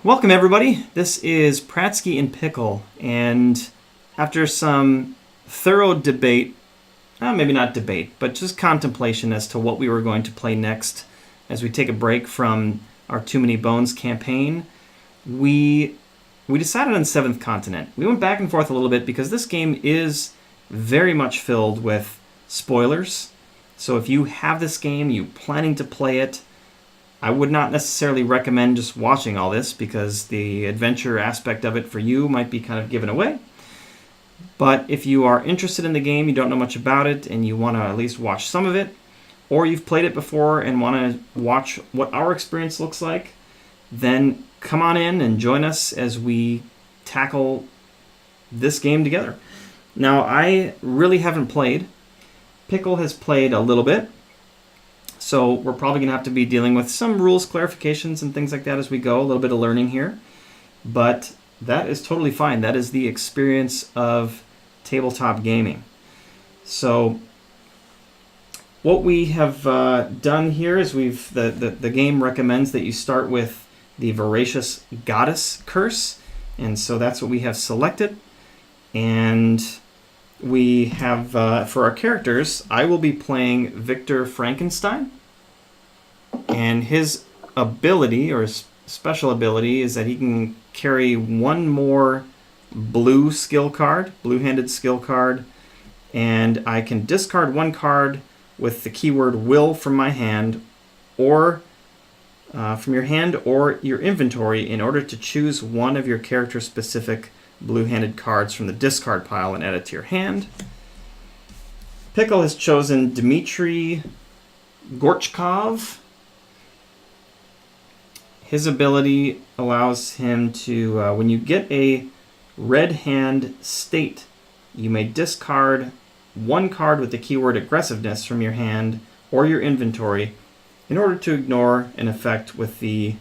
Welcome, everybody. This is Prattski and Pickle, and after some thorough debate, maybe not debate, but just contemplation as to what we were going to play next as we take a break from our Too Many Bones campaign, we decided on Seventh Continent. We went back and forth a little bit because this game is very much filled with spoilers. So if you have this game, you're planning to play it, I would not necessarily recommend just watching all this because the adventure aspect of it for you might be kind of given away. But if you are interested in the game, you don't know much about it, and you want to at least watch some of it, or you've played it before and want to watch what our experience looks like, then come on in and join us as we tackle this game together. Now, I really haven't played. Pickle has played a little bit. So we're probably going to have to be dealing with some rules clarifications and things like that as we go, a little bit of learning here. But that is totally fine. That is the experience of tabletop gaming. So what we have done here is the game recommends that you start with the Voracious Goddess Curse. And so that's what we have selected. And we have, for our characters, I will be playing Victor Frankenstein. And his ability, or his special ability, is that he can carry one more blue skill card, blue-handed skill card. And I can discard one card with the keyword will from my hand, or from your hand or your inventory in order to choose one of your character-specific blue-handed cards from the discard pile and add it to your hand. Pickle has chosen Dmitry Gorchkov. His ability allows him to, when you get a red hand state, you may discard one card with the keyword aggressiveness from your hand or your inventory in order to ignore an effect with the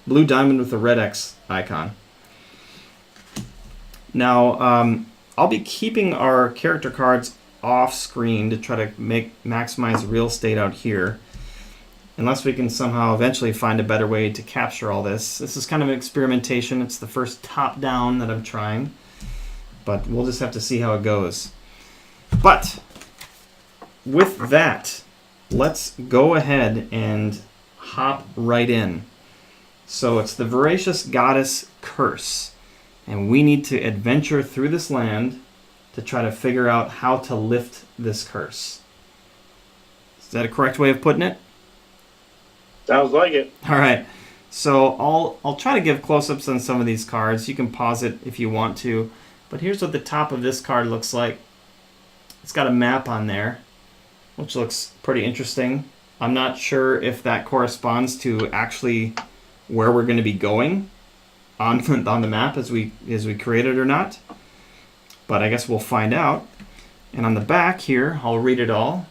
blue diamond with the red X icon. Now, I'll be keeping our character cards off screen to try to maximize real estate out here, unless we can somehow eventually find a better way to capture all this. This is kind of an experimentation. It's the first top-down that I'm trying, but we'll just have to see how it goes. But with that, let's go ahead and hop right in. So it's the Voracious Goddess Curse. And we need to adventure through this land to try to figure out how to lift this curse. Is that a correct way of putting it? Sounds like it. All right. So I'll try to give close-ups on some of these cards. You can pause it if you want to. But here's what the top of this card looks like. It's got a map on there, which looks pretty interesting. I'm not sure if that corresponds to actually where we're going to be going on the map as we create it or not, but I guess we'll find out. And on the back here, I'll read it all.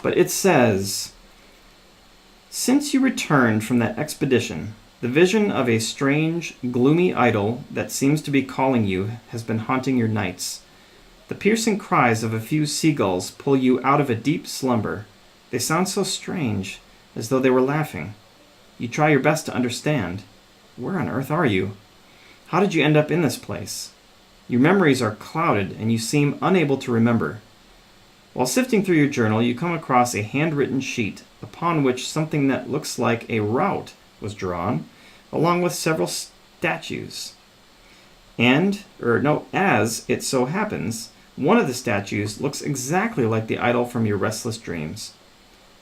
But it says, "Since you returned from that expedition, the vision of a strange, gloomy idol that seems to be calling you has been haunting your nights. The piercing cries of a few seagulls pull you out of a deep slumber. They sound so strange, as though they were laughing. You try your best to understand. Where on earth are you? How did you end up in this place? Your memories are clouded and you seem unable to remember. While sifting through your journal, you come across a handwritten sheet upon which something that looks like a route was drawn, along with several statues. As it so happens, one of the statues looks exactly like the idol from your restless dreams.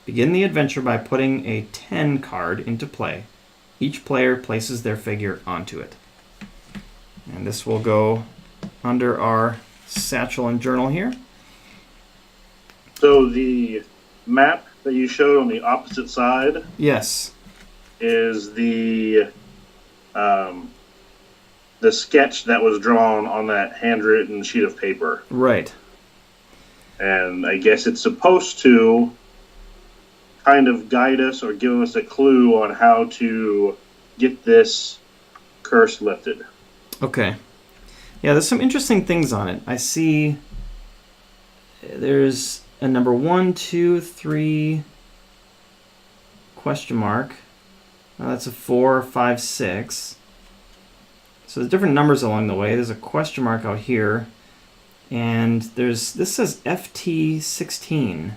Begin the adventure by putting a 10 card into play. Each player places their figure onto it." And this will go under our satchel and journal here. So the map that you showed on the opposite side, Yes. is the sketch that was drawn on that handwritten sheet of paper. Right. And I guess it's supposed to kind of guide us or give us a clue on how to get this curse lifted. Okay. Yeah, there's some interesting things on it. I see there's a number 1, 2, 3, question mark. That's a 4, 5, 6. So there's different numbers along the way. There's a question mark out here. And this says FT16.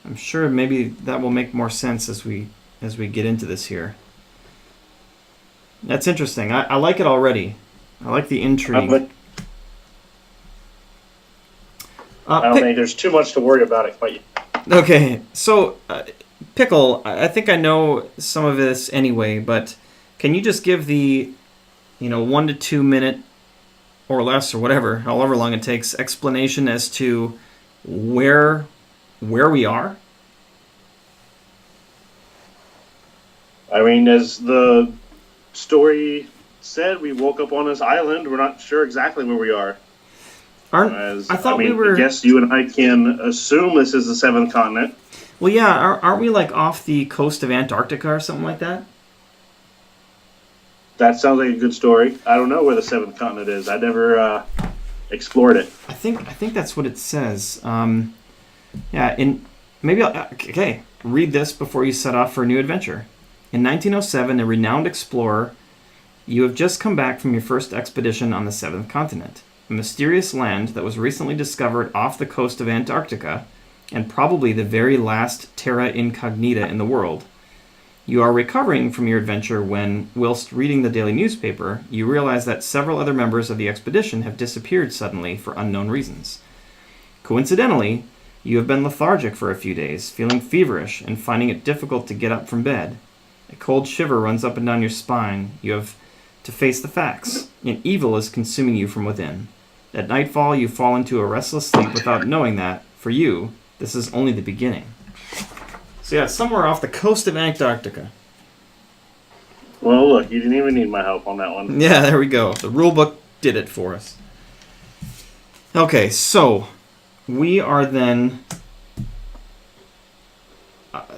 I'm sure maybe that will make more sense as we get into this here. That's interesting. I like it already. I like the intrigue. I don't think there's too much to worry about it quite yet. Okay, so Pickle, I think I know some of this anyway, but can you just give the 1 to 2 minute or less or whatever, however long it takes, explanation as to where we are? I mean, as the story said, we woke up on this island. We're not sure exactly where we are. I guess you and I can assume this is the seventh continent. Well, yeah, aren't we like off the coast of Antarctica or something like that? That sounds like a good story. I don't know where the seventh continent is. I never explored it. I think that's what it says. Read this before you set off for a new adventure. In 1907, a renowned explorer, you have just come back from your first expedition on the seventh continent, a mysterious land that was recently discovered off the coast of Antarctica, and probably the very last terra incognita in the world. You are recovering from your adventure when, whilst reading the daily newspaper, you realize that several other members of the expedition have disappeared suddenly for unknown reasons. Coincidentally, you have been lethargic for a few days, feeling feverish and finding it difficult to get up from bed. A cold shiver runs up and down your spine. You have to face the facts. An evil is consuming you from within. At nightfall, you fall into a restless sleep without knowing that, for you, this is only the beginning. So yeah, somewhere off the coast of Antarctica. Well, look, you didn't even need my help on that one. Yeah, there we go. The rulebook did it for us. Okay, so we are then...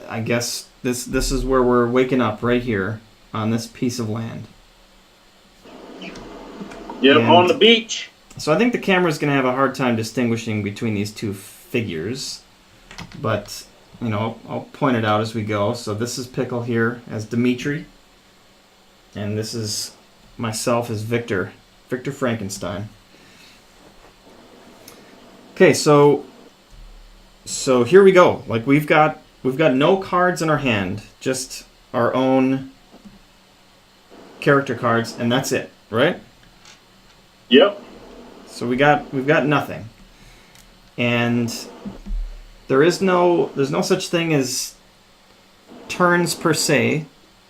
I guess this is where we're waking up, right here on this piece of land. Yep, on the beach. So I think the camera's going to have a hard time distinguishing between these two figures, but I'll point it out as we go. So this is Pickle here as Dimitri, and this is myself as Victor Frankenstein. Okay, so here we go. Like we've got no cards in our hand, just our own character cards, and that's it, right? Yep. So we've got nothing. And there's no such thing as turns per se.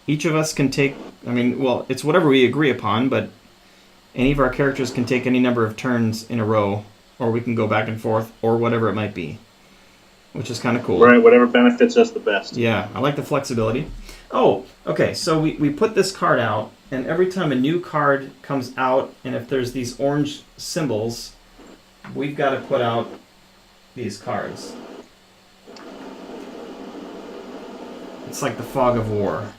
Each of us can take, it's whatever we agree upon, but any of our characters can take any number of turns in a row, or we can go back and forth, or whatever it might be, which is kind of cool. Right, whatever benefits us the best. Yeah, I like the flexibility. Oh, okay, so we put this card out, and every time a new card comes out, and if there's these orange symbols, we've got to put out these cards. It's like the fog of war.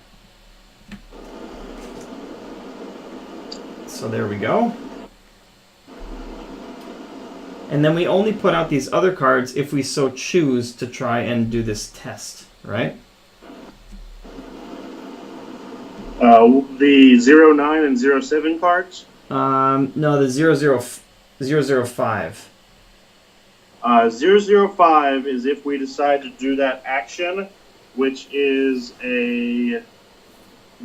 So there we go. And then we only put out these other cards if we so choose to try and do this test, right? The 09 and 07 cards? No, the 005. 005 is if we decide to do that action, which is a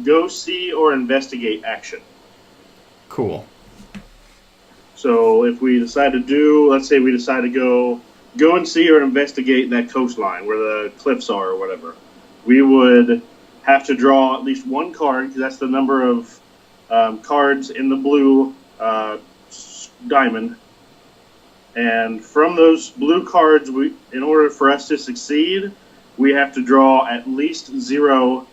go see or investigate action. Cool. So if we decide to do, let's say we decide to go and see or investigate that coastline where the cliffs are or whatever, we would have to draw at least one card, because that's the number of cards in the blue diamond. And from those blue cards, in order for us to succeed, we have to draw at least 0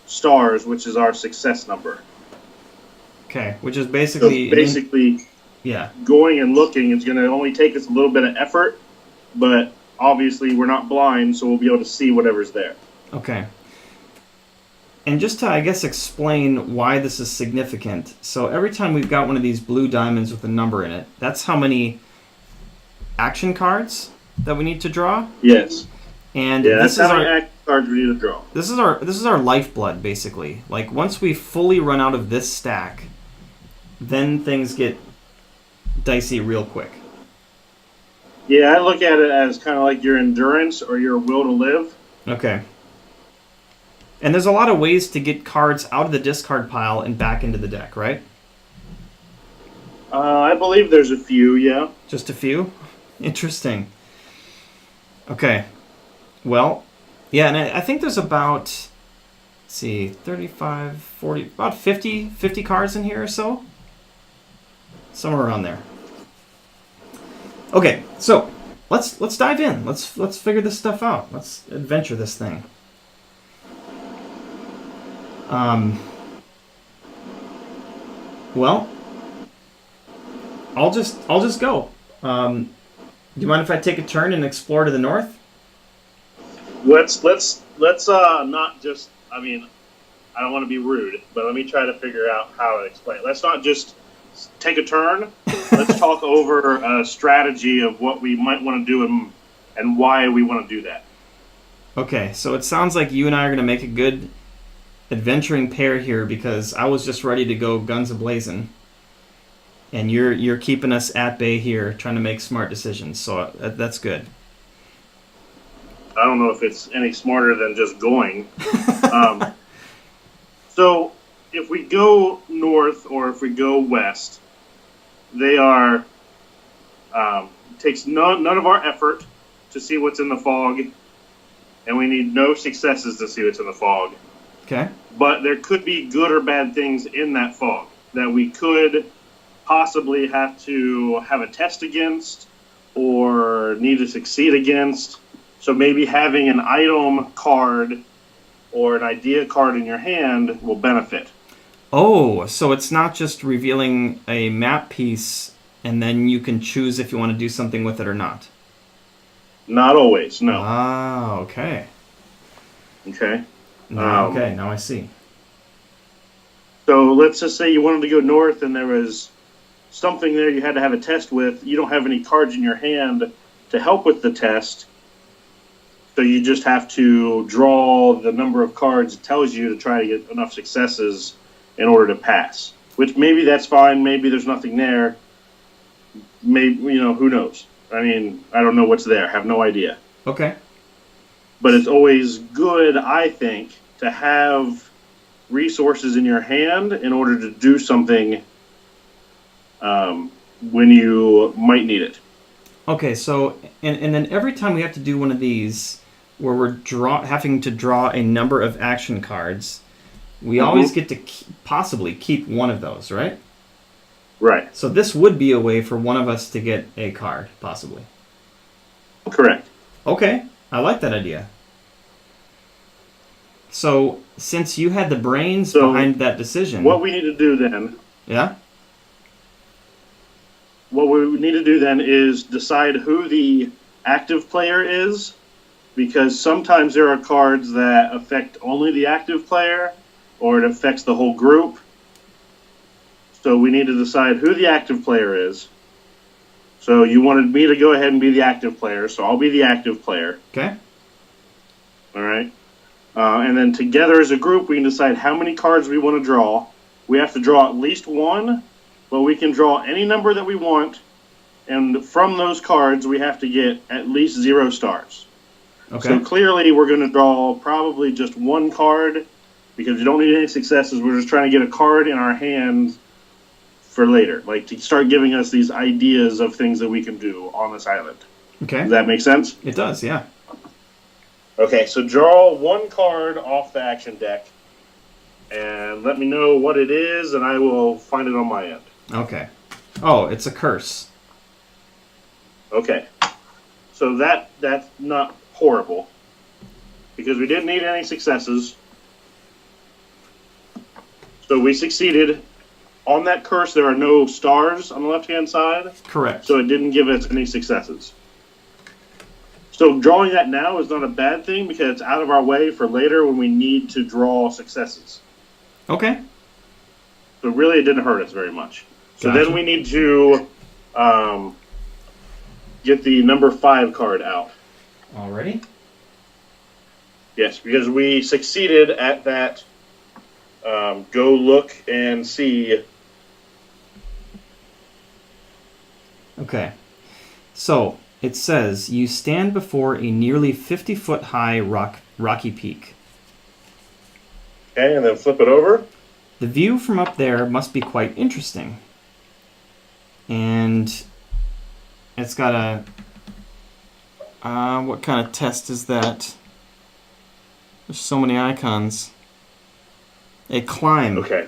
stars, which is our success number. Okay, which is basically... So basically, going and looking is going to only take us a little bit of effort, but obviously we're not blind, so we'll be able to see whatever's there. Okay. And just to, I guess, explain why this is significant, so every time we've got one of these blue diamonds with a number in it, that's how many action cards that we need to draw? Yes. And Yeah, this that's is how many our active cards we need to draw. this is our lifeblood, basically. Like, once we fully run out of this stack, then things get dicey real quick. Yeah, I look at it as kind of like your endurance or your will to live. Okay. And there's a lot of ways to get cards out of the discard pile and back into the deck, right? I believe there's a few, yeah. Just a few? Interesting. Okay. Well, yeah, and I think there's about, let's see, 35, 40, about 50 cards in here or so. Somewhere around there. Okay, so let's dive in. Let's figure this stuff out. Let's adventure this thing. Well, I'll just go. Do you mind if I take a turn and explore to the north? Let's not just. I mean, I don't want to be rude, but let me try to figure out how to explain it. Let's not just take a turn. Let's talk over a strategy of what we might want to do and why we want to do that. Okay, so it sounds like you and I are going to make a good adventuring pair here, because I was just ready to go guns a-blazing, and you're keeping us at bay here, trying to make smart decisions. So that's good. I don't know if it's any smarter than just going. So if we go north or if we go west, they are takes none of our effort to see what's in the fog, and we need no successes to see what's in the fog. Okay. But there could be good or bad things in that fog that we could possibly have to have a test against or need to succeed against. So maybe having an item card or an idea card in your hand will benefit. Oh, so it's not just revealing a map piece and then you can choose if you want to do something with it or not. Not always, no. Ah, okay. Okay. Okay, now I see. So let's just say you wanted to go north and there was something there you had to have a test with. You don't have any cards in your hand to help with the test. So you just have to draw the number of cards it tells you to try to get enough successes in order to pass. Which maybe that's fine. Maybe there's nothing there. Maybe, who knows? I mean, I don't know what's there. I have no idea. Okay. But it's always good, I think, to have resources in your hand in order to do something when you might need it. Okay, so, and then every time we have to do one of these, where we're having to draw a number of action cards, we always get to possibly keep one of those, right? Right. So this would be a way for one of us to get a card, possibly. Correct. Okay, I like that idea. So, since you had the brains behind that decision... What we need to do then... Yeah? What we need to do then is decide who the active player is, because sometimes there are cards that affect only the active player, or it affects the whole group. So we need to decide who the active player is. So you wanted me to go ahead and be the active player, so I'll be the active player. Okay. All right. And then together as a group, we can decide how many cards we want to draw. We have to draw at least one, but we can draw any number that we want. And from those cards, we have to get at least 0 stars. Okay. So clearly, we're going to draw probably just one card, because we don't need any successes. We're just trying to get a card in our hand for later, like to start giving us these ideas of things that we can do on this island. Okay. Does that make sense? It does, yeah. Okay, so draw one card off the action deck, and let me know what it is, and I will find it on my end. Okay. Oh, it's a curse. Okay. So that's not horrible, because we didn't need any successes. So we succeeded. On that curse, there are no stars on the left-hand side. Correct. So it didn't give us any successes. So drawing that now is not a bad thing, because it's out of our way for later when we need to draw successes. Okay. So really, it didn't hurt us very much. So Gotcha. then we need to get the number 5 card out. Alrighty. Yes, because we succeeded at that go look and see. Okay. So, it says, you stand before a nearly 50-foot high rocky peak. Okay, and then flip it over. The view from up there must be quite interesting. And it's got a... what kind of test is that? There's so many icons. A climb. Okay.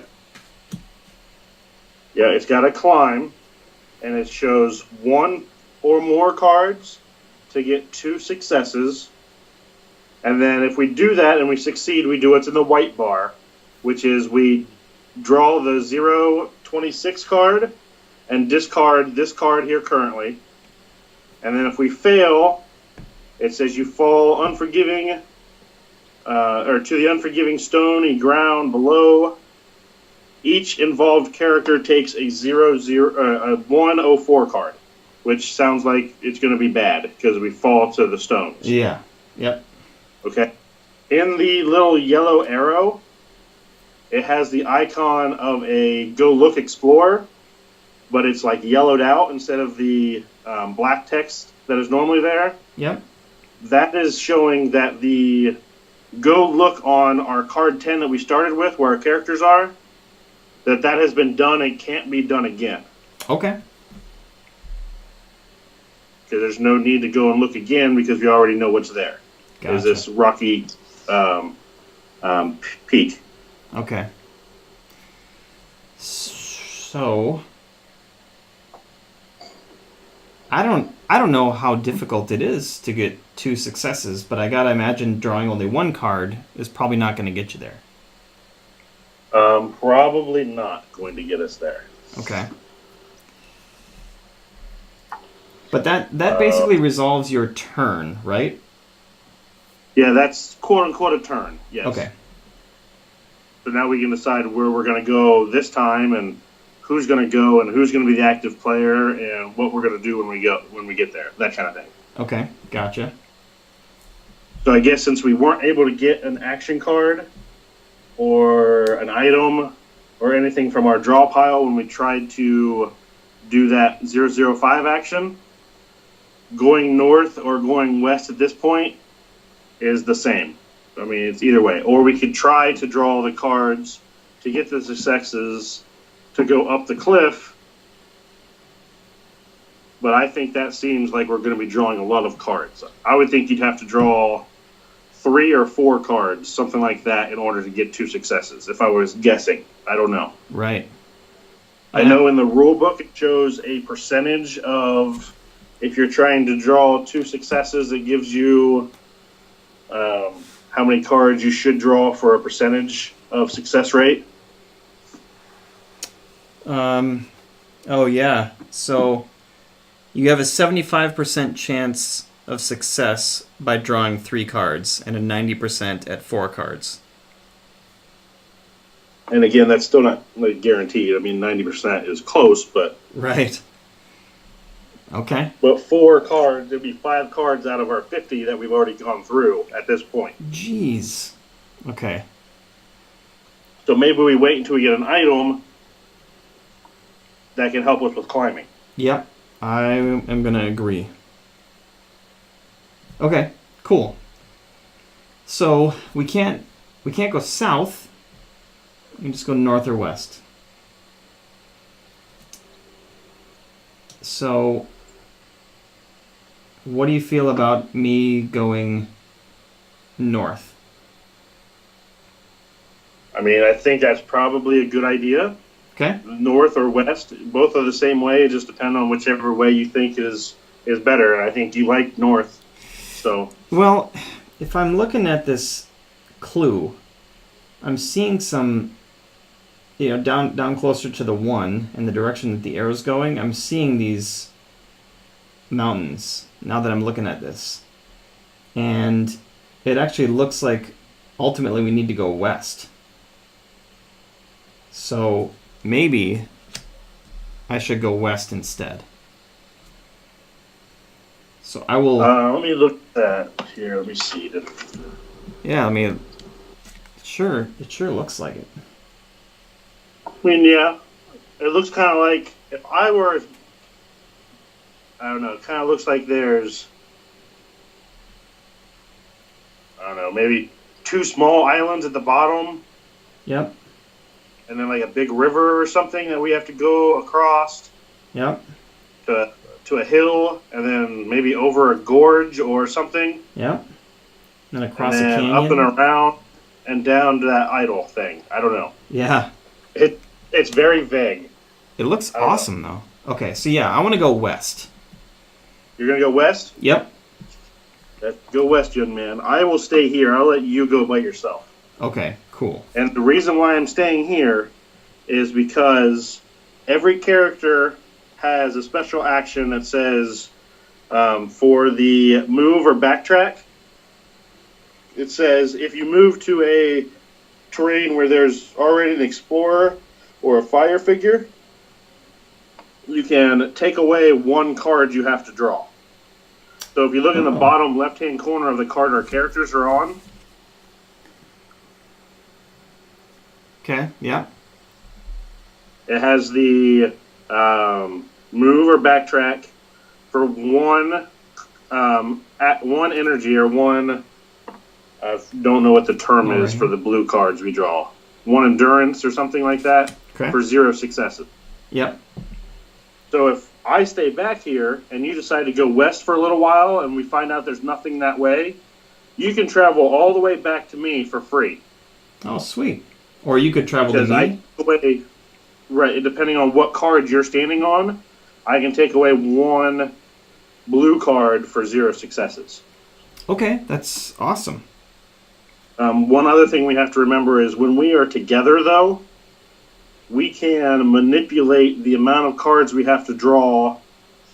Yeah, it's got a climb, and it shows 1 or more cards to get 2 successes. And then if we do that and we succeed, we do what's in the white bar, which is we draw the 026 card and discard this card here currently. And then if we fail, it says you fall unforgiving, or to the unforgiving stony ground below. Each involved character takes a 104 card, which sounds like it's going to be bad because we fall to the stones. Yeah. Yep. Okay. In the little yellow arrow, it has the icon of a go look explore, but it's like yellowed out instead of the black text that is normally there. Yep. That is showing that the go look on our card 10 that we started with, where our characters are, that has been done and can't be done again. Okay. Because there's no need to go and look again because we already know what's there. Gotcha. Is this rocky peak. Okay. So I don't know how difficult it is to get 2 successes, but I gotta imagine drawing only 1 card is probably not going to get you there. Probably not going to get us there. Okay. But that basically resolves your turn, right? Yeah, that's quote-unquote a turn, yes. Okay. So now we can decide where we're going to go this time and who's going to go and who's going to be the active player and what we're going to do when we get there, that kind of thing. Okay, gotcha. So I guess since we weren't able to get an action card or an item or anything from our draw pile when we tried to do that 005 action, going north or going west at this point is the same. I mean, it's either way. Or we could try to draw the cards to get the successes to go up the cliff. But I think that seems like we're going to be drawing a lot of cards. I would think you'd have to draw 3 or 4 cards, something like that, in order to get 2 successes, if I was guessing. I don't know. Right. I know in the rule book it shows a percentage of, if you're trying to draw 2 successes, it gives you how many cards you should draw for a percentage of success rate. Oh, yeah. So you have a 75% chance of success by drawing 3 cards and a 90% at 4 cards. And again, that's still not like guaranteed. I mean, 90% is close, but... Right. Okay. But 4 cards, it'd be 5 cards out of our 50 that we've already gone through at this point. Jeez. Okay. So maybe we wait until we get an item that can help us with climbing. Yep. I am going to agree. Okay, cool. So we can't go south. We can just go north or west. So what do you feel about me going north? I mean, I think that's probably a good idea. Okay. North or west, both are the same way. Just depend on whichever way you think is better. And I think you like north. So. Well, if I'm looking at this clue, I'm seeing some, down closer to the 1 in the direction that the arrow's going. I'm seeing these mountains now that I'm looking at this. And it actually looks like ultimately we need to go west. So maybe I should go west instead. So I will... let me look at that here. Let me see. Yeah, I mean, sure, it sure looks like it. I mean, yeah, it looks kind of like if I were, I don't know, it kind of looks like there's, I don't know, maybe two small islands at the bottom, Yep. and then like a big river or something that we have to go across Yep. to to a hill, and then maybe over a gorge or something, Yep. And and across a then up and canyon. around and down to that idol thing. I don't know. Yeah. It's very vague. It looks I don't know. awesome though. Okay, so yeah, I want to go west. You're gonna go west? Yep. Go west, young man. I will stay here. I'll let you go by yourself. Okay, cool. And the reason why I'm staying here is because every character has a special action that says for the move or backtrack. It says if you move to a terrain where there's already an explorer or a fire figure, you can take away one card you have to draw. So if you look in the bottom left-hand corner of the card our characters are on. Okay, yeah. It has the move or backtrack for one at one energy or one. I don't know what the term is for the blue cards we draw. One endurance or something like that for 0 successes. Yep. So if I stay back here and you decide to go west for a little while and we find out there's nothing that way, you can travel all the way back to me for free. Oh, sweet. Or you could travel to me. Right, depending on what card you're standing on, I can take away one blue card for 0 successes. Okay, that's awesome. One other thing we have to remember is when we are together, though, we can manipulate the amount of cards we have to draw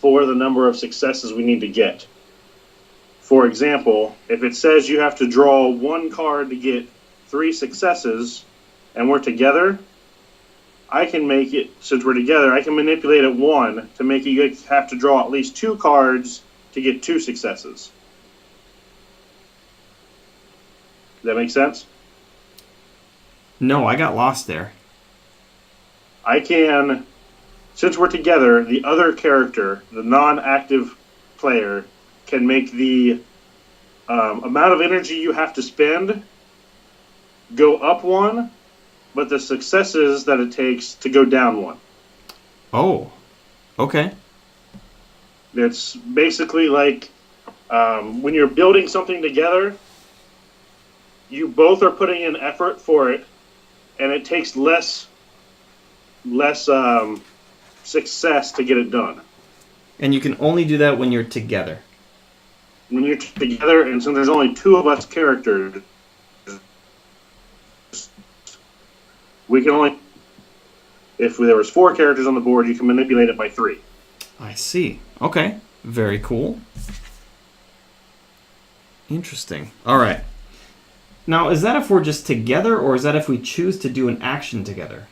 for the number of successes we need to get. For example, if it says you have to draw one card to get 3 successes, and we're together, I can make it, since we're together, I can manipulate it 1 to make you have to draw at least 2 cards to get 2 successes. Does that make sense? No, I got lost there. I can, since we're together, the other character, the non-active player, can make the amount of energy you have to spend go up 1, but the successes that it takes to go down 1. Oh, okay. It's basically like when you're building something together, you both are putting in effort for it, and it takes less success to get it done. And you can only do that when you're together. When you're together, and since there's only 2 of us characters, we can only, if there was 4 characters on the board, you can manipulate it by 3. I see. Okay. Very cool. Interesting. All right. Now, is that if we're just together, or is that if we choose to do an action together?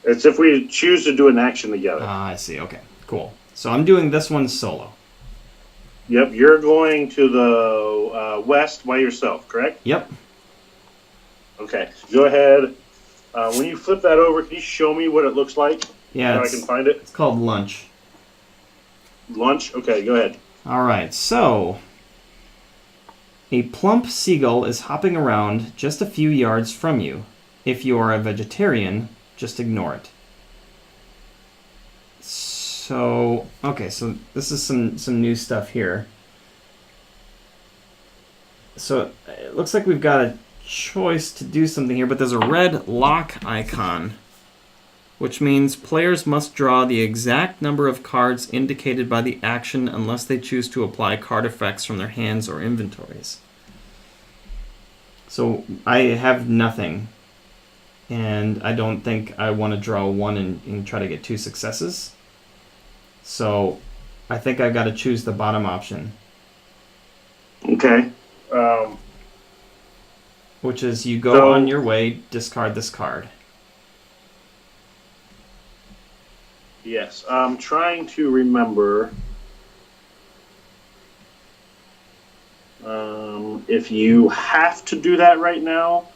It's if we choose to do an action together. I see. Okay. Cool. So I'm doing this one solo. Yep, you're going to the west by yourself, correct? Yep. Okay, go ahead. When you flip that over, can you show me what it looks like? Yeah, so I can find it. It's called lunch. Lunch? Okay, go ahead. All right, so a plump seagull is hopping around just a few yards from you. If you are a vegetarian, just ignore it. So, okay, so this is some new stuff here. So it looks like we've got a choice to do something here, but there's a red lock icon, which means players must draw the exact number of cards indicated by the action unless they choose to apply card effects from their hands or inventories. So I have nothing, and I don't think I want to draw 1 and try to get 2 successes. So I think I've got to choose the bottom option. Okay. Which is you go on your way, discard this card. Yes, I'm trying to remember. If you have to do that right now,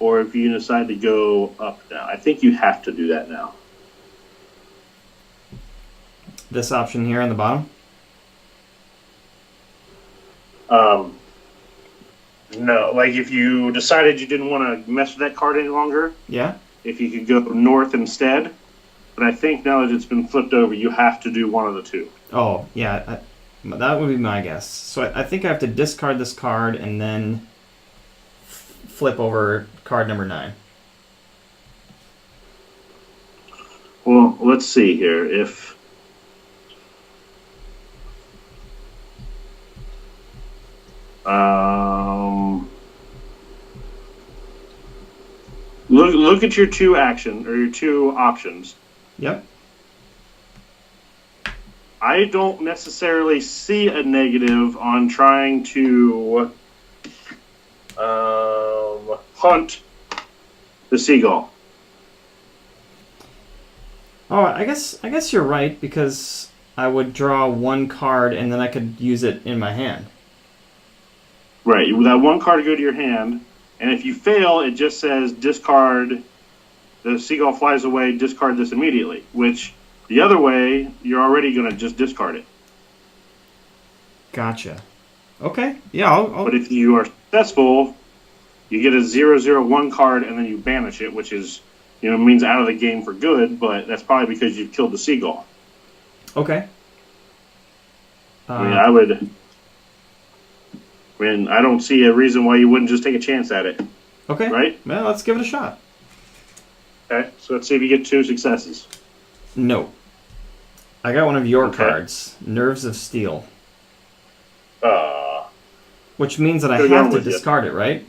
or if you decide to go up now. I think you have to do that now. This option here on the bottom? No, like if you decided you didn't want to mess with that card any longer, Yeah? if you could go north instead. But I think now that it's been flipped over, you have to do one of the two. Oh, yeah. That would be my guess. So I think I have to discard this card and then flip over card number 9. Well, let's see here. If look at your two options. Yep. I don't necessarily see a negative on trying to hunt the seagull. Oh, I guess you're right, because I would draw one card and then I could use it in my hand. Right, that one card go to your hand, and if you fail, it just says discard. The seagull flies away. Discard this immediately. Which the other way, you're already going to just discard it. Gotcha. Okay. Yeah. I'll... But if you are successful, you get a 0/0/1 card, and then you banish it, which is means out of the game for good. But that's probably because you've killed the seagull. Okay. I don't see a reason why you wouldn't just take a chance at it. Okay. Right? Well, let's give it a shot. Okay, so let's see if you get 2 successes. No. I got one of your cards, Nerves of Steel. Which means that I have to discard it, right?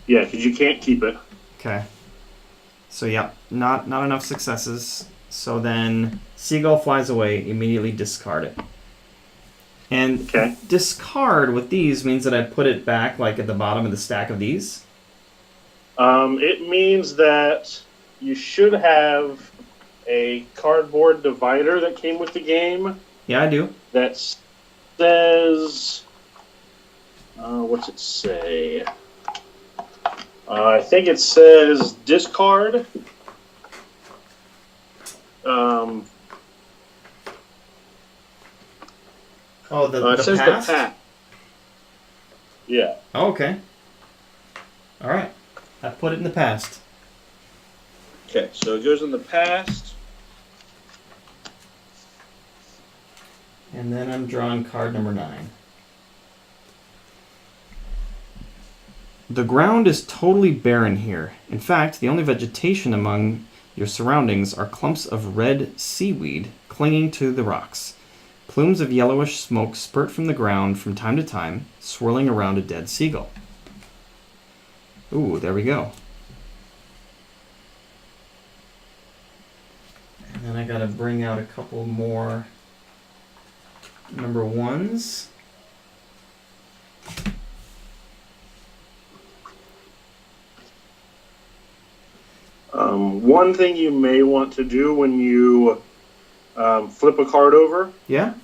Yeah, because you can't keep it. Okay. So yeah, not enough successes. So then seagull flies away, immediately discard it. And discard with these means that I put it back like at the bottom of the stack of these? It means that you should have a cardboard divider that came with the game. Yeah, I do. That says... what's it say? I think it says discard. Oh, it says past? the past. Yeah. Oh, okay. All right. I put it in the past. Okay, so it goes in the past. And then I'm drawing card number 9. The ground is totally barren here. In fact, the only vegetation among your surroundings are clumps of red seaweed clinging to the rocks. Plumes of yellowish smoke spurt from the ground from time to time, swirling around a dead seagull. Ooh, there we go. And then I gotta bring out a couple more number 1s. One thing you may want to do when you flip a card over. Yeah?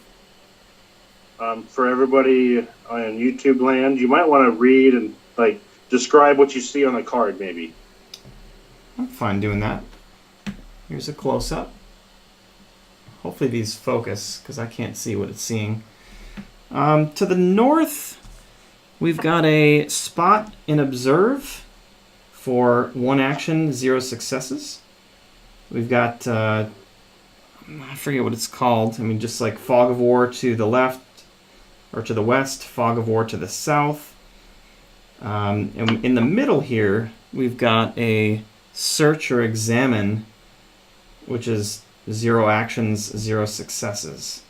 For everybody on YouTube land, you might want to read and describe what you see on the card, maybe. I'm fine doing that. Here's a close-up. Hopefully these focus, because I can't see what it's seeing. To the north, we've got a spot in Observe for 1 action, 0 successes. We've got, I forget what it's called. I mean, just like Fog of War to the left, or to the west, Fog of War to the south. And in the middle here, we've got a Search or Examine, which is 0 actions, 0 successes.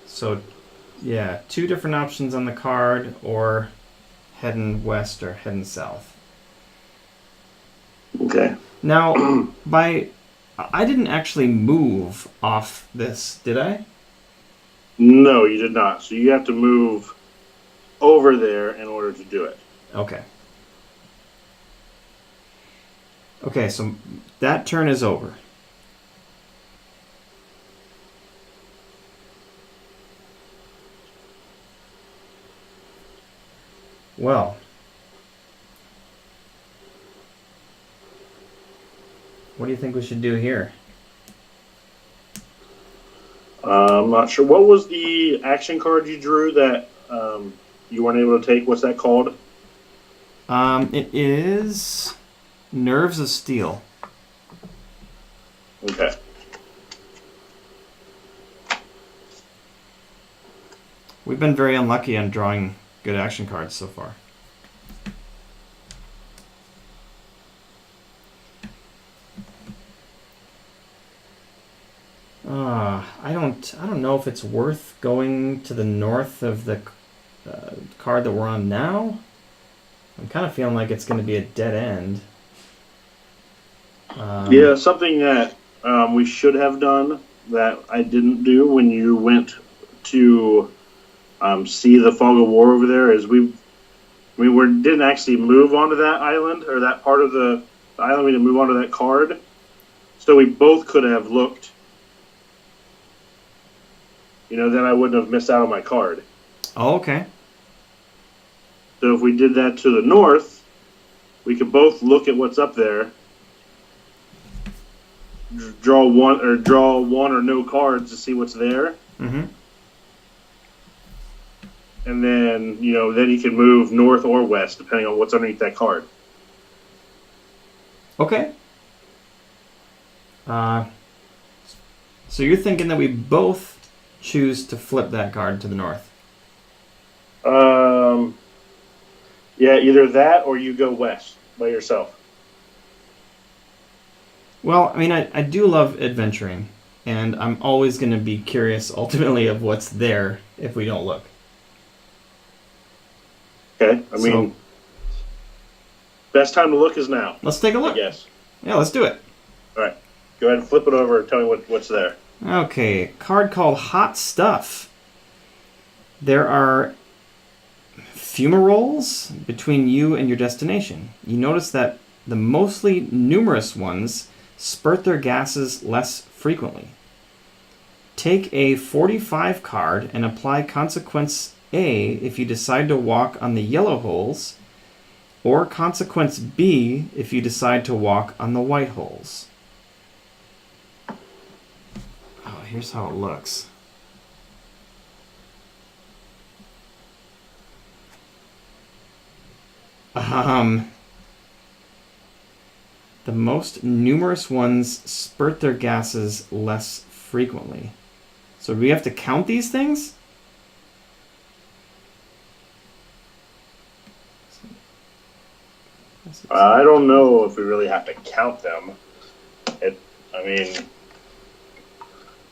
So, yeah, 2 different options on the card, or heading west or heading south. Okay. Now, I didn't actually move off this, did I? No, you did not. So you have to move over there in order to do it. Okay. Okay, so that turn is over. Well, what do you think we should do here? I'm not sure. What was the action card you drew that you weren't able to take? What's that called? It is Nerves of Steel. Okay. We've been very unlucky on drawing good action cards so far. I don't know if it's worth going to the north of the card that we're on now. I'm kind of feeling like it's going to be a dead end. Yeah, something that we should have done that I didn't do when you went to see the Fog of War over there is we didn't actually move onto that island or that part of the island. We didn't move onto that card, so we both could have looked. Then I wouldn't have missed out on my card. Oh, okay. So if we did that to the north, we could both look at what's up there, draw one or no cards to see what's there. Mm-hmm. And then, then you can move north or west, depending on what's underneath that card. Okay. So you're thinking that we both choose to flip that card to the north? Yeah, either that or you go west by yourself. Well, I mean, I do love adventuring, and I'm always going to be curious, ultimately, of what's there if we don't look. Okay, best time to look is now. Let's take a look. Yes. Yeah, let's do it. All right, go ahead and flip it over and tell me what's there. Okay, card called Hot Stuff. There are fumaroles between you and your destination. You notice that the mostly numerous ones spurt their gases less frequently. Take a 45 card and apply consequence A if you decide to walk on the yellow holes, or consequence B if you decide to walk on the white holes. Oh, here's how it looks. The most numerous ones spurt their gases less frequently. So do we have to count these things? I don't know if we really have to count them.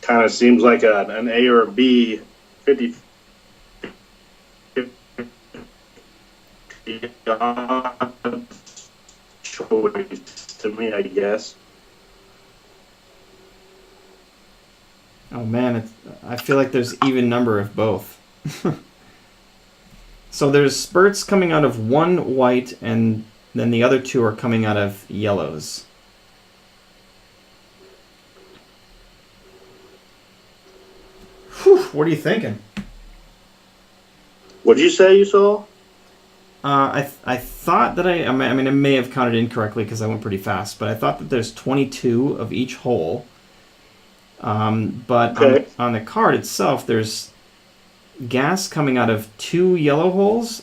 Kind of seems like an A or a B, 50 choice to me, I guess. Oh man, I feel like there's even number of both. So there's spurts coming out of one white, and then the other two are coming out of yellows. Whew, what are you thinking? What'd you say you saw? I thought that I may have counted incorrectly because I went pretty fast, but I thought that there's 22 of each hole. But okay. on the card itself, there's gas coming out of 2 yellow holes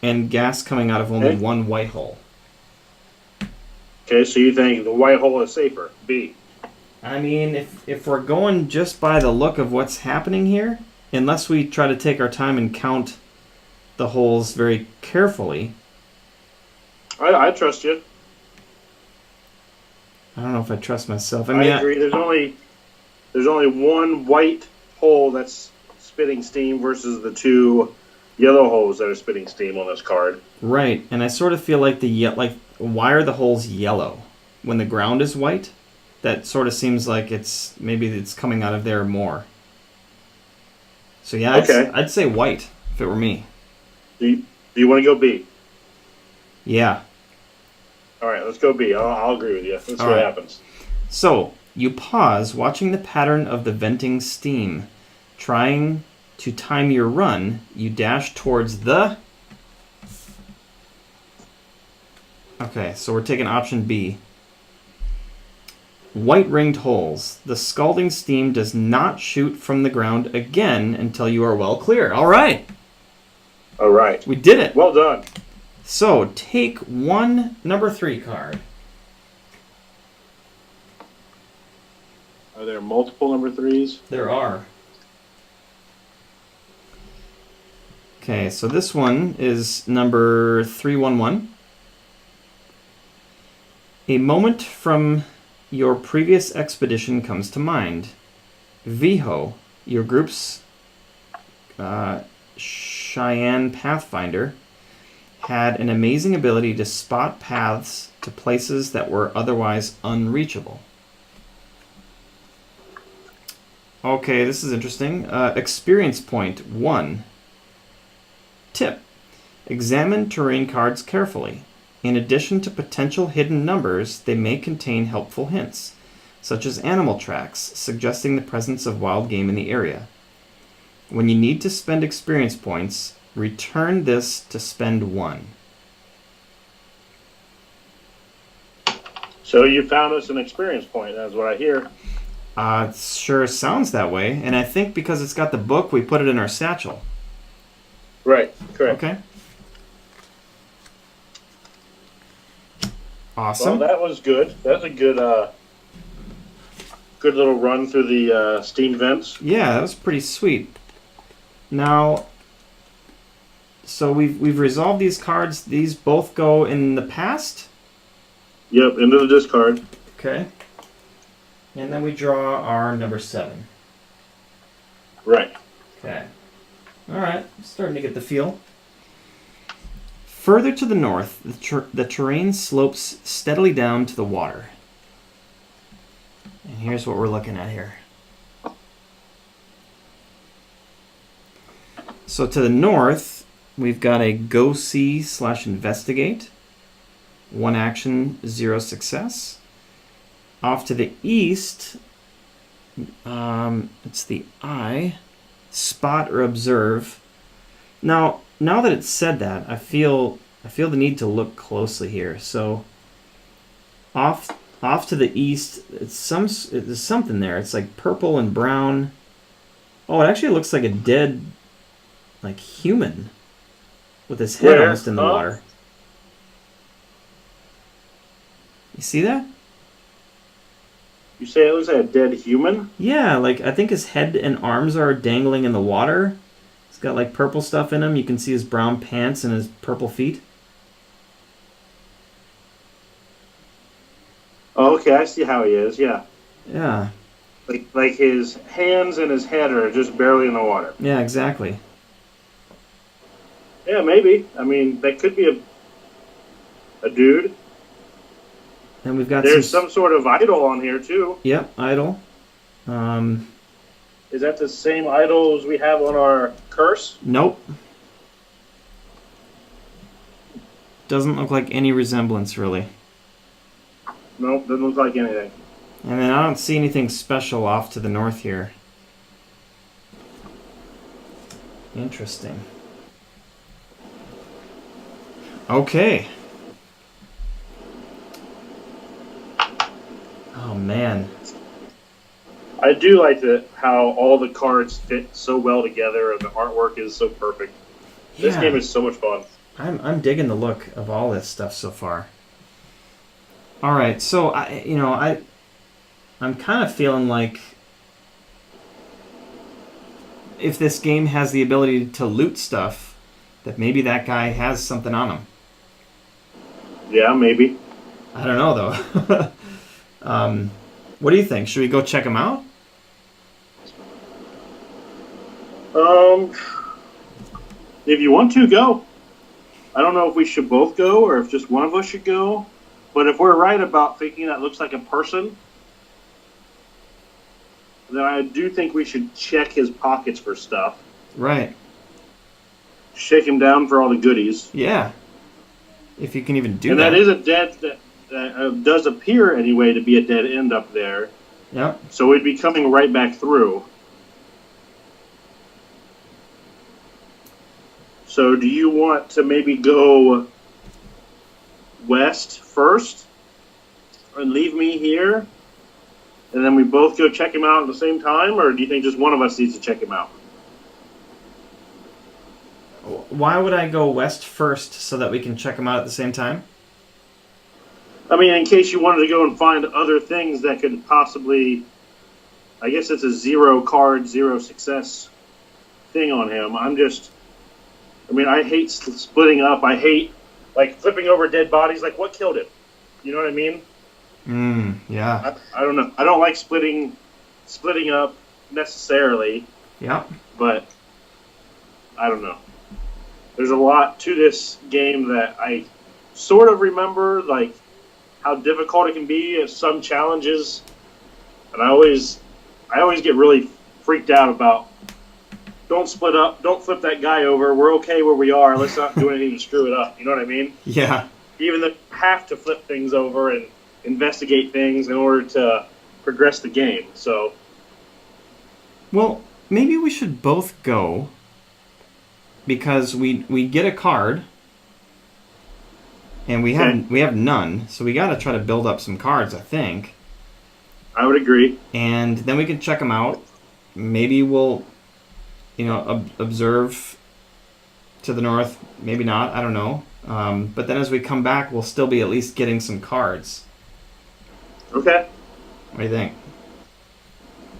and gas coming out of only 1 white hole. Okay, so you think the white hole is safer? B. I mean, if we're going just by the look of what's happening here, unless we try to take our time and count the holes very carefully. I trust you. I don't know if I trust myself. I agree. There's only 1 white hole that's spitting steam versus the 2 yellow holes that are spitting steam on this card. Right, and I sort of feel like why are the holes yellow when the ground is white? That sort of seems like maybe it's coming out of there more. So yeah, okay. I'd say white if it were me. Do you want to go B? Yeah. All right, let's go B. I'll agree with you. Let's see what happens. So you pause, watching the pattern of the venting steam. Trying to time your run, you dash towards the Okay, so we're taking option B. White ringed holes. The scalding steam does not shoot from the ground again until you are well clear. All right. All right. We did it. Well done. So take one number 3 card. Are there multiple number 3s? There are. Okay, so this one is number 311. A moment from your previous expedition comes to mind. Viho, your group's Cheyenne Pathfinder, had an amazing ability to spot paths to places that were otherwise unreachable. Okay, this is interesting. Experience point 1. Tip. Examine terrain cards carefully. In addition to potential hidden numbers, they may contain helpful hints, such as animal tracks, suggesting the presence of wild game in the area. When you need to spend experience points, return this to spend 1. So you found us an experience point, that's what I hear. It sure sounds that way, and I think because it's got the book, we put it in our satchel. Right, correct. Okay. Awesome. Well, that was good. That's a good good little run through the steam vents. Yeah, that was pretty sweet. Now, so we've resolved these cards. These both go in the past. Yep, into the discard. Okay. And then we draw our number 7. Right. Okay. All right. Starting to get the feel. Further to the north, the terrain slopes steadily down to the water. And here's what we're looking at here. So to the north, we've got a go see / investigate. 1 action, 0 success. Off to the east, it's the I, spot or observe. Now that it's said that, I feel the need to look closely here. So off to the east, there's something there. It's like purple and brown. Oh, it actually looks like a dead, like human, with his head almost in the water. You see that? You say it looks like a dead human? Yeah, like I think his head and arms are dangling in the water. He's got like purple stuff in him. You can see his brown pants and his purple feet. Oh, okay, I see how he is, yeah. Yeah. Like his hands and his head are just barely in the water. Yeah, exactly. Yeah, maybe. I mean, that could be a dude. And we've got There's some sort of idol on here, too. Yep, idol. Is that the same idol as we have on our curse? Nope. Doesn't look like any resemblance, really. Nope, doesn't look like anything. And then I don't see anything special off to the north here. Interesting. Okay. Oh, man. I do like how all the cards fit so well together and the artwork is so perfect. Yeah. This game is so much fun. I'm digging the look of all this stuff so far. All right, so I'm kind of feeling like if this game has the ability to loot stuff, that maybe that guy has something on him. Yeah, maybe. I don't know though. What do you think? Should we go check him out? If you want to, go. I don't know if we should both go or if just one of us should go. But if we're right about thinking that looks like a person, then I do think we should check his pockets for stuff. Right. Shake him down for all the goodies. Yeah. If you can even do and that. And that is a dead... That does appear, anyway, to be a dead end up there. Yep. So we'd be coming right back through. So do you want to maybe go west first and leave me here, and then we both go check him out at the same time, or do you think just one of us needs to check him out? Why would I go west first so that we can check them out at the same time? I mean, in case you wanted to go and find other things that could possibly... I guess it's a 0 card, 0 success thing on him. I hate splitting up. I hate, like, flipping over dead bodies. Like, what killed him? You know what I mean? Yeah. I don't know. I don't like splitting up necessarily. Yeah. But I don't know. There's a lot to this game that I sort of remember, like how difficult it can be at some challenges, and I always get really freaked out about don't split up, don't flip that guy over. We're okay where we are. Let's not do anything to screw it up. You know what I mean? Yeah. Even though you have to flip things over and investigate things in order to progress the game. So, well, maybe we should both go. Because we get a card, and we have none, so we got to try to build up some cards, I think. I would agree. And then we can check them out. Maybe we'll, observe to the north. Maybe not. I don't know. But then as we come back, we'll still be at least getting some cards. Okay. What do you think?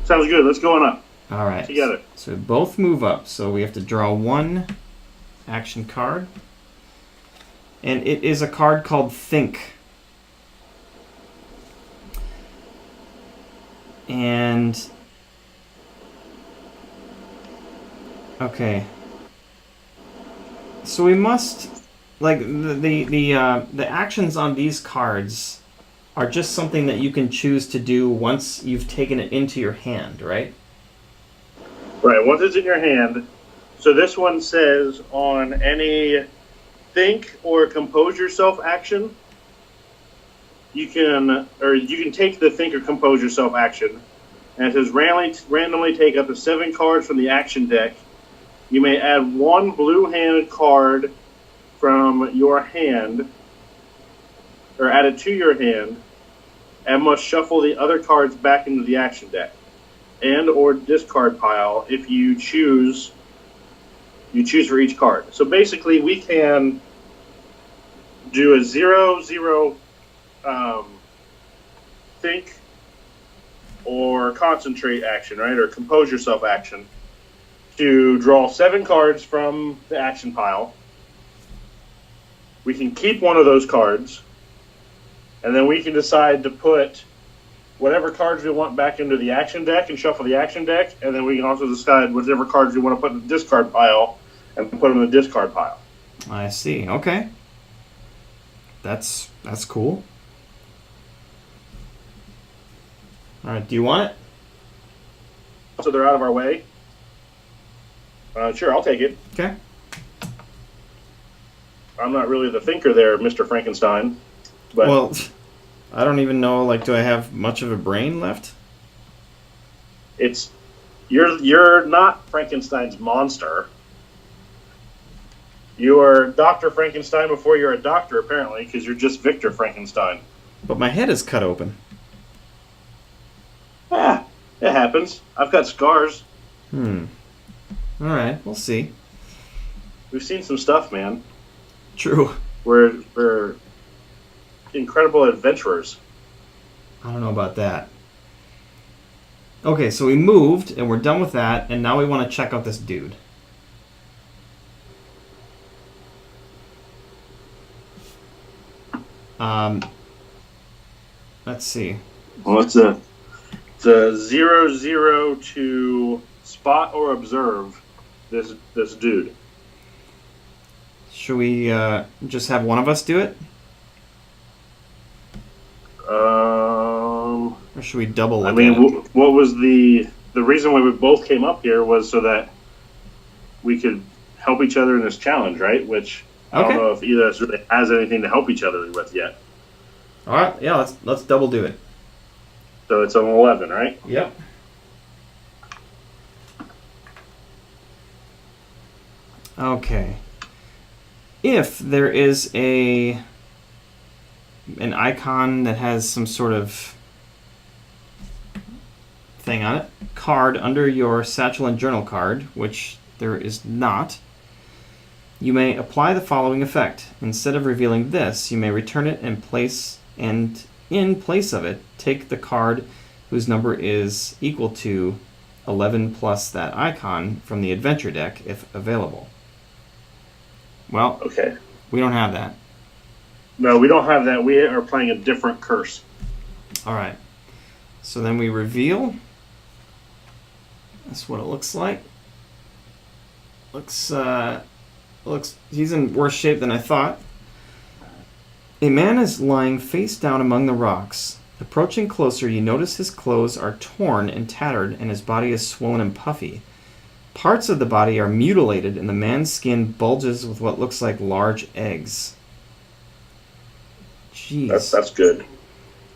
Sounds good. Let's go on up. All right. Together. So we both move up. So we have to draw one action card. And it is a card called Think. And okay. So we must the actions on these cards are just something that you can choose to do once you've taken it into your hand, right? Right, once it's in your hand. So this one says on any think or compose yourself action, you can take the think or compose yourself action, and it says randomly take up to 7 cards from the action deck. You may add 1 blue-handed card from your hand, or add it to your hand, and must shuffle the other cards back into the action deck and or discard pile if you choose for each card. So basically we can do a 0-0 think or concentrate action, right? Or compose yourself action to draw 7 cards from the action pile. We can keep one of those cards, and then we can decide to put whatever cards we want back into the action deck and shuffle the action deck, and then we can also decide whatever cards we want to put in the discard pile and put them in the discard pile. I see. Okay. That's cool. All right, do you want it? So they're out of our way? Sure, I'll take it. Okay. I'm not really the thinker there, Mr. Frankenstein. But well, I don't even know, do I have much of a brain left? You're not Frankenstein's monster. You are Dr. Frankenstein before you're a doctor, apparently, because you're just Victor Frankenstein. But my head is cut open. Yeah, it happens. I've got scars. All right, we'll see. We've seen some stuff, man. True. We're incredible adventurers. I don't know about that. Okay, so we moved, and we're done with that, and now we want to check out this dude. Let's see. Well, it's a 0-0 to spot or observe this dude. Should we just have one of us do it? Or should we double look at it? What was the reason why we both came up here was so that we could help each other in this challenge, right? Which I don't know if either of us really has anything to help each other with yet. All right, yeah, let's double do it. So it's an 11, right? Yep. Okay. If there is a an icon that has some sort of thing on it, card under your satchel and journal card, which there is not, you may apply the following effect. Instead of revealing this, you may return it and in place of it, take the card whose number is equal to 11 plus that icon from the adventure deck if available. Well, Okay. we don't have that. No, we don't have that. We are playing a different curse. All right. So then we reveal. That's what it looks like. Looks he's in worse shape than I thought. A man is lying face down among the rocks. Approaching closer, you notice his clothes are torn and tattered, and his body is swollen and puffy. Parts of the body are mutilated, and the man's skin bulges with what looks like large eggs. Jeez. That's good.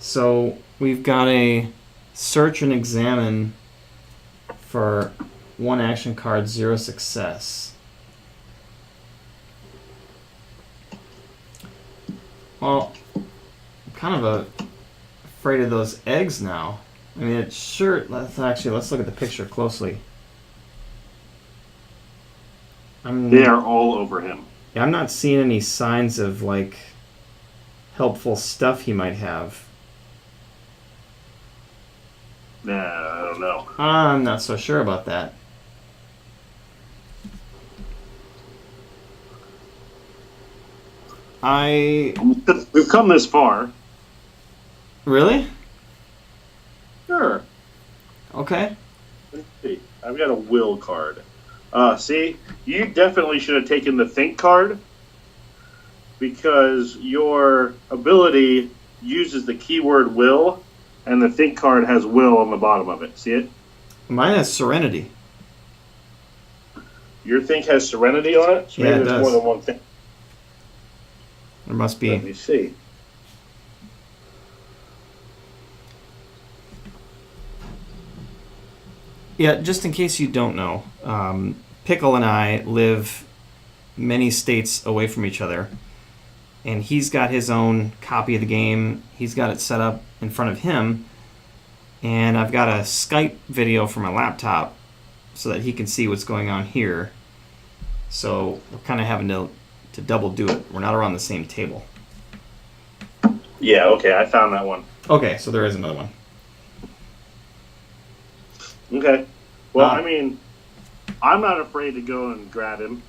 So we've got a search and examine for 1 action card, 0 success. Well, I'm kind of afraid of those eggs now. I mean, it's sure. Let's look at the picture closely. They are all over him. I'm not seeing any signs of like helpful stuff he might have. Nah, I don't know. I'm not so sure about that. We've come this far. Really? Sure. Okay. Let's see. I've got a will card. See, you definitely should have taken the think card because your ability uses the keyword will, and the think card has will on the bottom of it. See it? Mine has serenity. Your think has serenity on it? So Yeah, maybe it there's does. more than one thing. There must Let be. me see. Yeah, just in case you don't know, Pickle and I live many states away from each other, and he's got his own copy of the game. He's got it set up in front of him, and I've got a Skype video from my laptop so that he can see what's going on here. So we're kind of having to double do it. We're not around the same table. Yeah, okay, I found that one. Okay, so there is another one. Okay. Well, I mean, I'm not afraid to go and grab him.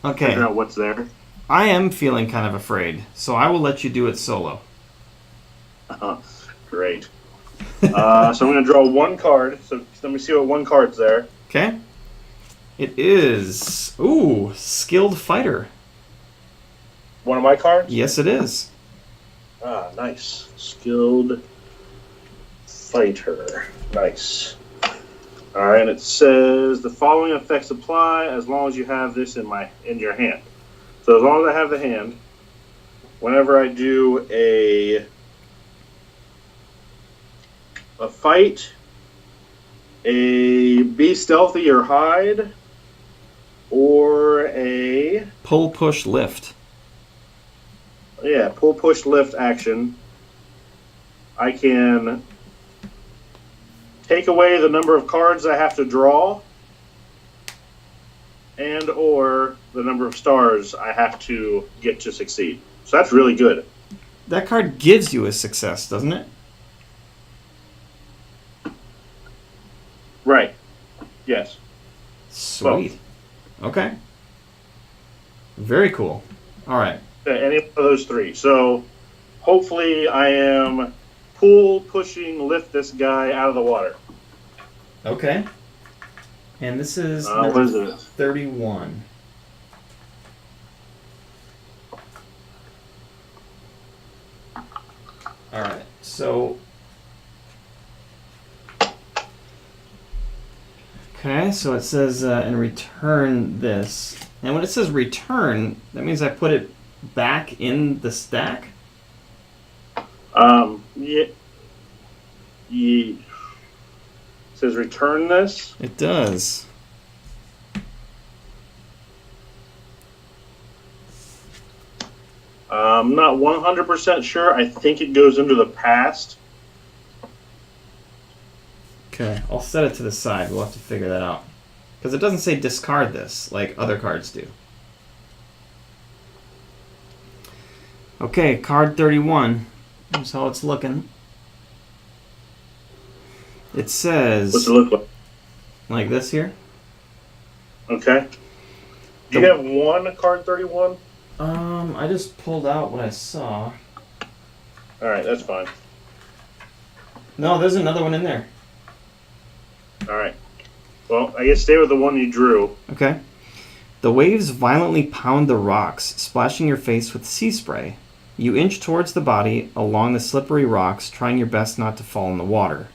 Okay. Figure out what's there. I am feeling kind of afraid, so I will let you do it solo. Great. So I'm going to draw one card. So let me see what one card's there. Okay. It is, Skilled Fighter. One of my cards? Yes, it is. Ah, nice. Skilled Fighter. Nice. All right, and it says the following effects apply as long as you have this in your hand. So as long as I have the hand, whenever I do a fight, a be stealthy or hide, or a Pull, push, lift. pull, push, lift action, I can take away the number of cards I have to draw and or the number of stars I have to get to succeed. So that's really good. That card gives you a success, doesn't it? Right. Yes. Sweet. Okay. Very cool. All right. Any of those three. So hopefully I am pull, pushing, lift this guy out of the water. Okay. And this is what is it? 31. All right. So. Okay, so it says and return this. And when it says return, that means I put it back in the stack? Yeah. It says return this. It does. I'm not not 100% sure. I think it goes into the past. Okay, I'll set it to the side. We'll have to figure that out. Because it doesn't say discard this like other cards do. Okay, card 31. Here's how it's looking. It says... What's it look like? Like this here. Okay. Do you have one card 31? I just pulled out what I saw. Alright, that's fine. No, there's another one in there. Alright. Well, I guess stay with the one you drew. Okay. The waves violently pound the rocks, splashing your face with sea spray. You inch towards the body along the slippery rocks, trying your best not to fall in the water.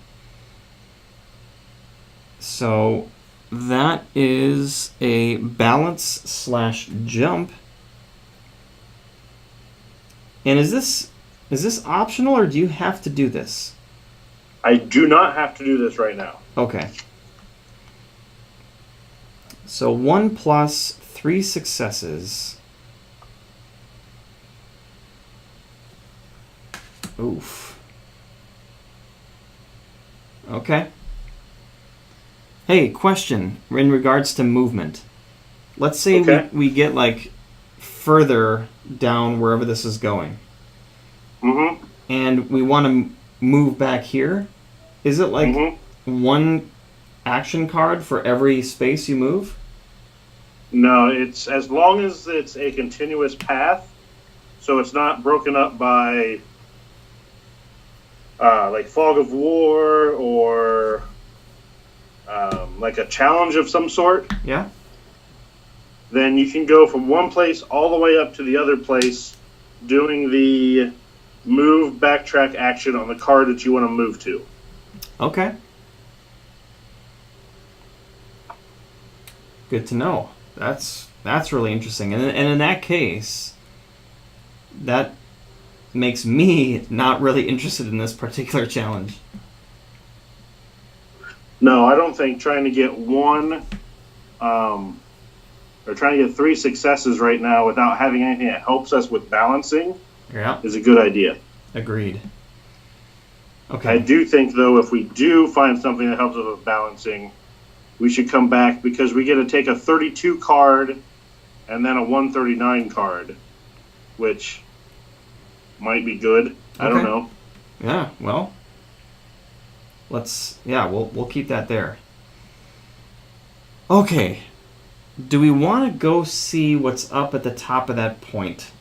So that is a balance/jump. And is this optional, or do you have to do this? I do not have to do this right now. Okay. So 1 plus 3 successes. Oof. Okay. Hey, question in regards to movement. Let's say we get like further down wherever this is going. Mm-hmm. And we want to move back here. Is it like one action card for every space you move? No, it's as long as it's a continuous path, so it's not broken up by like fog of war or like a challenge of some sort. Yeah. Then you can go from one place all the way up to the other place doing the move backtrack action on the card that you want to move to. Okay. Good to know. That's really interesting. And in that case, that makes me not really interested in this particular challenge. No, I don't think trying to get or trying to get 3 successes right now without having anything that helps us with balancing is a good idea. Agreed. Okay. I do think, though, if we do find something that helps us with balancing, we should come back because we get to take a 32 card and then a 139 card, which might be good. I don't know. Yeah, well, we'll keep that there. Okay. Do we want to go see what's up at the top of that point?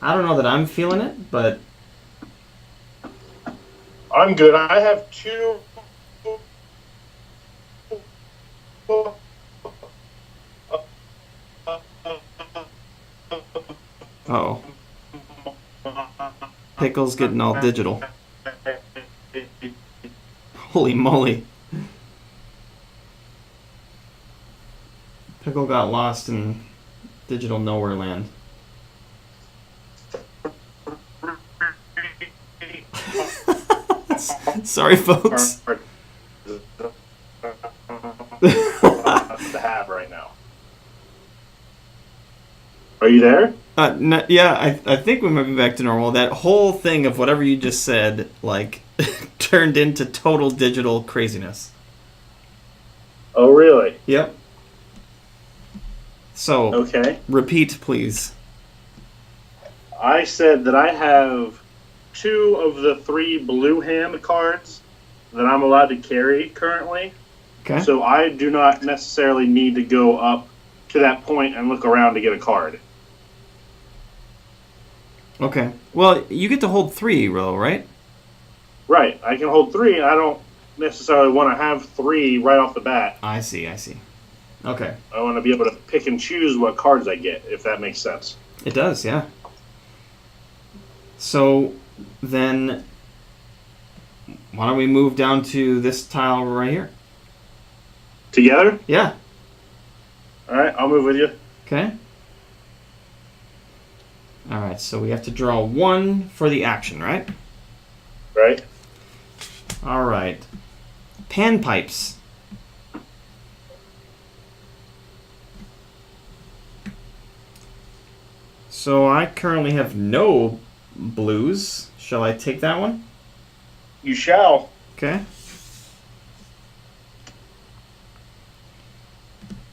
I don't know that I'm feeling it, but I'm good. I have 2. uh-oh. Pickle's getting all digital. Holy moly. Pickle got lost in digital nowhere land. Sorry, folks. To have right now. Are you there? Yeah, I think we might be back to normal. That whole thing of whatever you just said, like, turned into total digital craziness. Oh, really? Yep. So, okay. Repeat, please. I said that I have 2 of the 3 blue hand cards that I'm allowed to carry currently. Okay. So I do not necessarily need to go up to that point and look around to get a card. Okay. Well, you get to hold 3, though, right? Right. I can hold 3. I don't necessarily want to have 3 right off the bat. I see. Okay. I want to be able to pick and choose what cards I get, if that makes sense. It does, yeah. So, then, why don't we move down to this tile right here? Together? Yeah. All right, I'll move with you. Okay. All right, so we have to draw 1 for the action, right? Right. All right. panpipes. So I currently have no blues. Shall I take that one? You shall. Okay.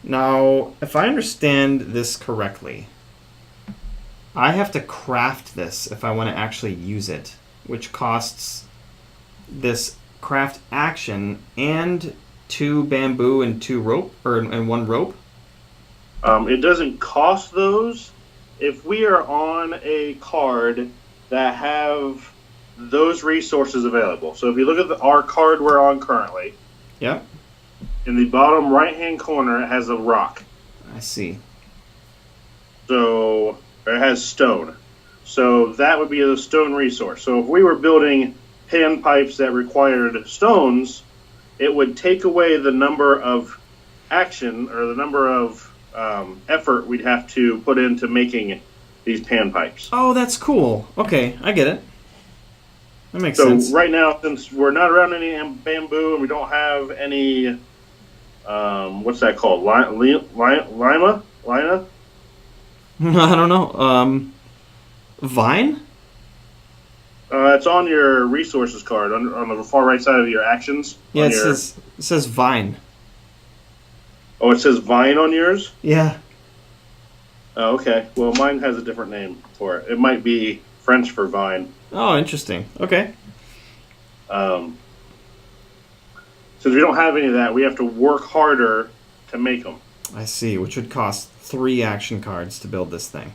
Now, if I understand this correctly, I have to craft this if I want to actually use it, which costs this craft action and 2 bamboo and 2 rope, and 1 rope. It doesn't cost those. If we are on a card that have those resources available. So if you look at our card we're on currently. Yep. In the bottom right-hand corner, it has a rock. I see. So it has stone. So that would be a stone resource. So if we were building panpipes that required stones, it would take away the number of action or the number of effort we'd have to put into making these panpipes. Oh, that's cool. Okay, I get it. That makes So sense. right now, since we're not around any bamboo and we don't have any, what's that called? Lima? I don't know. Vine? It's on your resources card on the far right side of your actions. Yeah, it says vine. Oh, it says vine on yours? Yeah. Oh, okay. Well, mine has a different name for it. It might be French for vine. Oh, interesting. Okay. Since we don't have any of that, we have to work harder to make them. I see, which would cost 3 action cards to build this thing.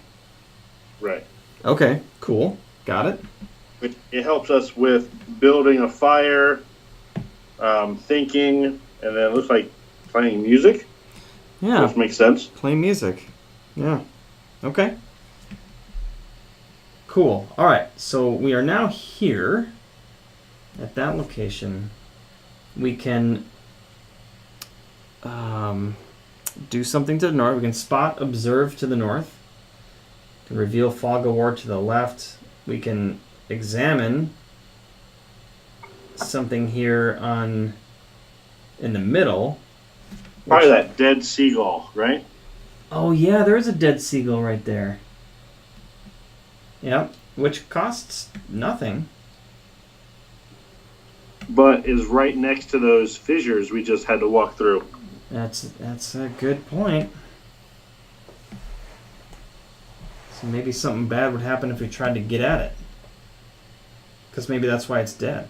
Right. Okay, cool. Got it. It helps us with building a fire, thinking, and then it looks like playing music. Yeah. Which makes sense. Play music. Yeah. Okay. Cool. All right. So we are now here at that location. We can do something to the north. We can spot observe to the north. We can reveal fog of war to the left. We can examine something here in the middle. Probably that dead seagull, right? Oh yeah, there is a dead seagull right there. Yep, which costs nothing. But is right next to those fissures we just had to walk through. That's a good point. So maybe something bad would happen if we tried to get at it. Because maybe that's why it's dead.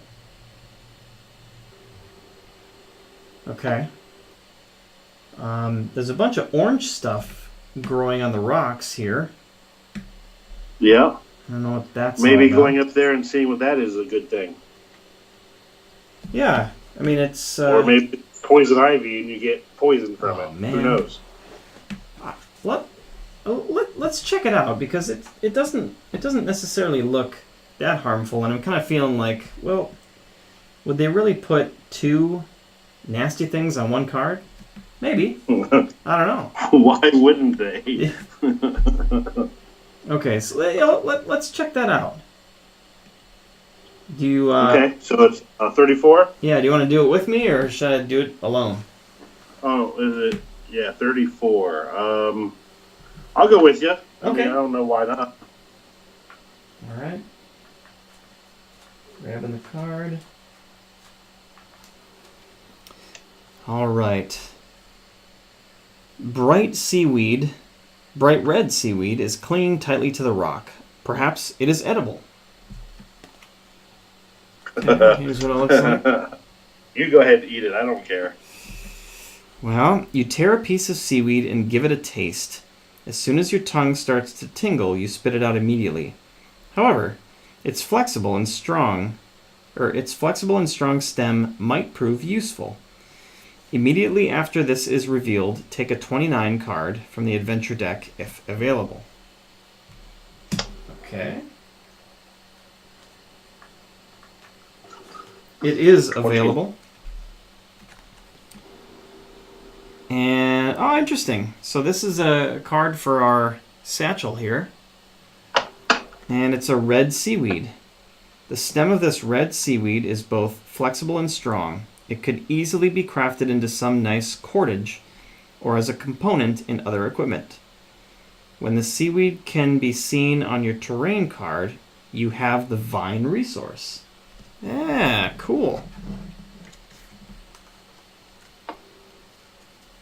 Okay. There's a bunch of orange stuff growing on the rocks here. Yeah. I don't know what that's Maybe all about. going up there and seeing what that is a good thing. Yeah, I mean it's... or maybe it's poison ivy and you get poison from it. Man. Who knows? Let's check it out because it doesn't necessarily look that harmful, and I'm kind of feeling like, well, would they really put 2 nasty things on 1 card? Maybe. I don't know. Why wouldn't they? Okay, so let's check that out. Do you? Okay, so it's 34? Yeah, do you want to do it with me, or should I do it alone? Oh, is it? Yeah, 34. I'll go with you. I Okay. mean, I don't know why not. All right. Grabbing the card. All right. Bright red seaweed is clinging tightly to the rock. Perhaps it is edible. Okay, here's what it looks like. You go ahead and eat it. I don't care. Well, you tear a piece of seaweed and give it a taste. As soon as your tongue starts to tingle, you spit it out immediately. However, its flexible and strong stem might prove useful. Immediately after this is revealed, take a 29 card from the adventure deck if available. Okay. It is available. And, oh, interesting. So this is a card for our satchel here. And it's a red seaweed. The stem of this red seaweed is both flexible and strong. it could easily be crafted into some nice cordage or as a component in other equipment. When the seaweed can be seen on your terrain card, you have the vine resource. Yeah, cool.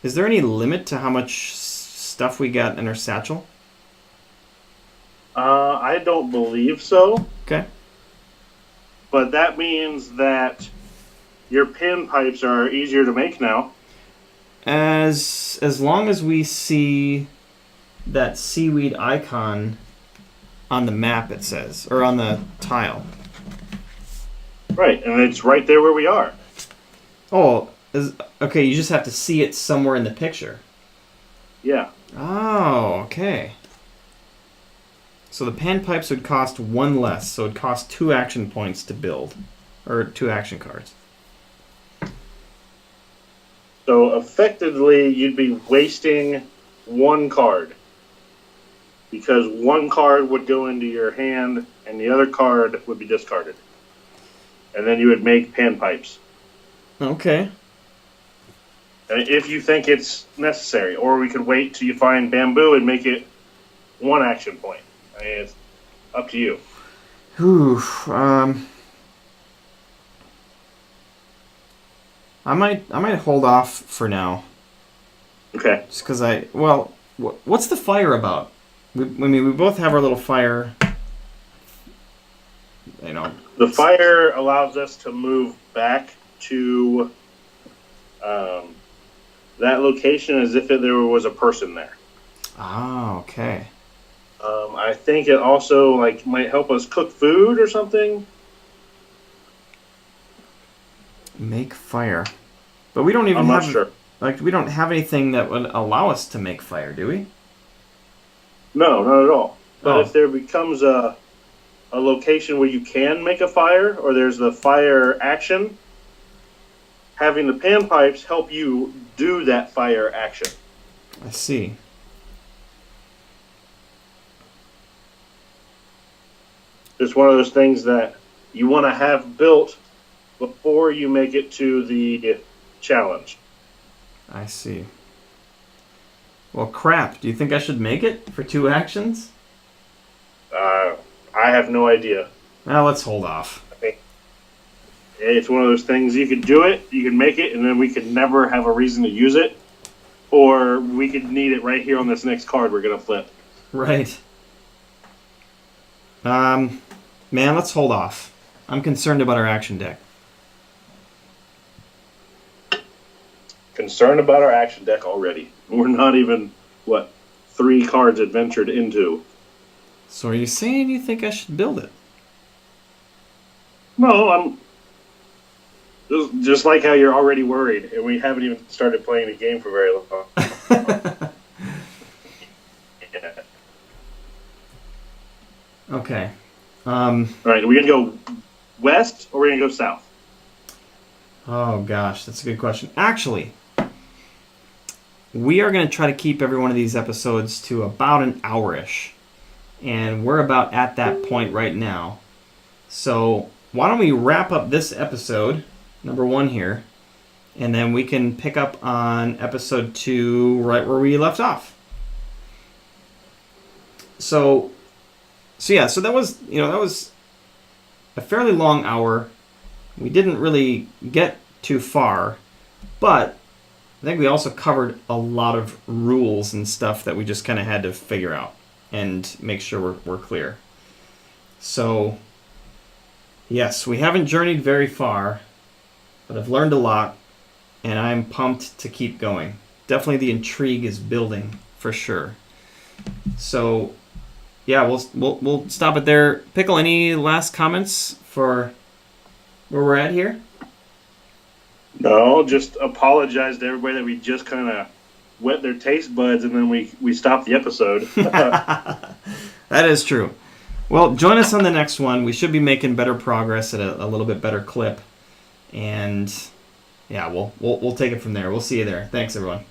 Is there any limit to how much stuff we got in our satchel? I don't believe so. Okay. But that means that your pin pipes are easier to make now. As long as we see that seaweed icon on the map, it says, or on the tile. Right, and it's right there where we are. Oh, okay, you just have to see it somewhere in the picture. Yeah. Oh, okay. So the panpipes would cost 1 less, so it'd cost 2 action points to build. Or 2 action cards. So effectively, you'd be wasting 1 card. Because 1 card would go into your hand, and the other card would be discarded. And then you would make panpipes. Okay. And if you think it's necessary. Or we could wait till you find bamboo and make it 1 action point. I mean, it's up to you. Whew. I might hold off for now. Okay. Just because what's the fire about? We both have our little fire. You know. The fire allows us to move back to that location as if there was a person there. Ah, okay. I think it also might help us cook food or something. Make fire, but we don't even I'm have not sure. we don't have anything that would allow us to make fire, do we? No, not at all. But Oh. if there becomes a location where you can make a fire, or there's the fire action, having the panpipes help you do that fire action. I see. It's one of those things that you want to have built before you make it to the challenge. I see. Well, crap. Do you think I should make it for 2 actions? I have no idea. Well, let's hold off. I think it's one of those things, you could do it, you can make it, and then we could never have a reason to use it. Or we could need it right here on this next card we're going to flip. Right. Man, let's hold off. I'm concerned about our action deck. Concerned about our action deck already. We're not even, 3 cards adventured into. So are you saying you think I should build it? No, I'm... Just like how you're already worried, and we haven't even started playing the game for very long. Yeah. Okay. All right, are we going to go west, or are we going to go south? Oh, gosh, that's a good question. Actually, we are going to try to keep every one of these episodes to about an hour-ish. And we're about at that point right now. So why don't we wrap up this episode, number 1 here, and then we can pick up on episode 2 right where we left off. So that was a fairly long hour. We didn't really get too far, but I think we also covered a lot of rules and stuff that we just kind of had to figure out and make sure we're clear. So, yes, we haven't journeyed very far, but I've learned a lot, and I'm pumped to keep going. Definitely the intrigue is building, for sure. So, yeah, we'll stop it there. Pickle, any last comments for where we're at here? No, just apologize to everybody that we just kind of wet their taste buds and then we stopped the episode. That is true. Well, join us on the next one. We should be making better progress at a little bit better clip. And yeah, we'll take it from there. We'll see you there. Thanks, everyone.